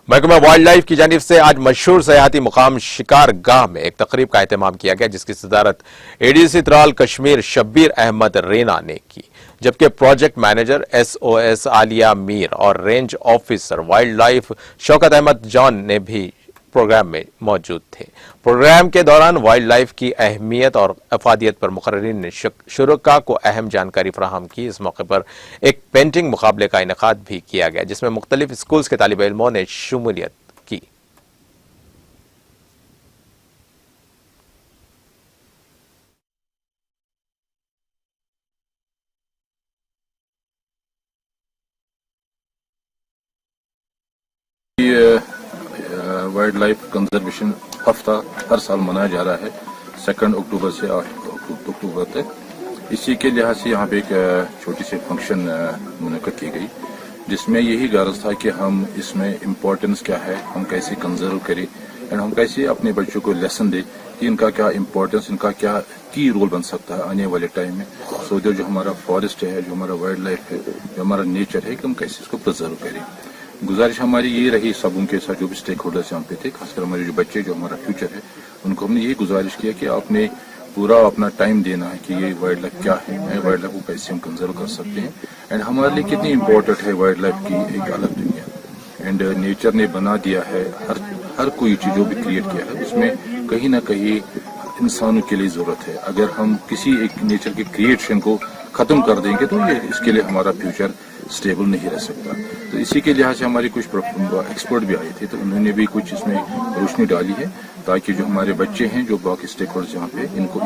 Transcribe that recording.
محکمہ wild life کی جانب سے آج مشہور سیاحتی مقام شکار گاہ میں ایک تقریب کا اہتمام کیا گیا، جس کی صدارت ADC ترال کشمیر شبیر احمد رینا نے کی، جبکہ پروجیکٹ مینیجر SOS عالیہ میر اور range officer wild life Shaukat Ahmad جان نے بھی پروگرام میں موجود تھے۔ پروگرام کے دوران وائلڈ لائف کی اہمیت اور افادیت پر مقررین نے شرکاء کو اہم جانکاری فراہم کی۔ اس موقع پر ایک پینٹنگ مقابلے کا انعقاد بھی کیا گیا، جس میں مختلف اسکولز کے طالب علموں نے شمولیت کی۔ وائلڈ لائف کنزرویشن ہفتہ ہر سال منایا جا رہا ہے 2 اکتوبر سے 8 اکتوبر تک۔ اسی کے لحاظ سے یہاں پہ ایک چھوٹی سی فنکشن منعقد کی گئی، جس میں یہی غرض تھا کہ ہم اس میں امپورٹنس کیا ہے، ہم کیسے کنزرو کریں اینڈ ہم کیسے اپنے بچوں کو لیسن دیں کہ ان کا کیا امپورٹنس، ان کا کیا کی رول بن سکتا ہے آنے والے ٹائم میں۔ سو جو ہمارا فارسٹ ہے، جو ہمارا وائلڈ لائف ہے، جو ہمارا نیچر ہے، کہ ہم کیسے اس کو پرزرو کریں۔ گزارش ہماری یہ رہی سبوں کے ساتھ، جو بھی اسٹیک ہولڈرز یہاں پہ تھے، خاص کر ہمارے جو بچے، جو ہمارا فیوچر ہے، ان کو ہم نے یہی گزارش کیا کہ آپ نے پورا اپنا ٹائم دینا ہے کہ یہ وائلڈ لائف کیا ہے، وائلڈ لائف کو کیسے ہم کنزرو کر سکتے ہیں اینڈ ہمارے لیے کتنی امپورٹنٹ ہے وائلڈ لائف کی ایک الگ دنیا۔ اینڈ نیچر نے بنا دیا ہے، ہر کوئی چیز جو بھی کریٹ کیا ہے اس میں کہیں نہ کہیں انسانوں کے لیے ضرورت ہے۔ اگر ہم کسی ایک نیچر کی کریشن کو ختم کر دیں گے تو یہ اس کے لیے ہمارا فیوچر سٹیبل نہیں رہ سکتا۔ تو اسی کے لحاظ سے ہماری کچھ ایکسپرٹ بھی آئے تھے، تو انہوں نے بھی کچھ اس میں روشنی ڈالی ہے تاکہ جو ہمارے بچے ہیں، جو باقی اسٹیک ہولڈرز یہاں پہ، ان کو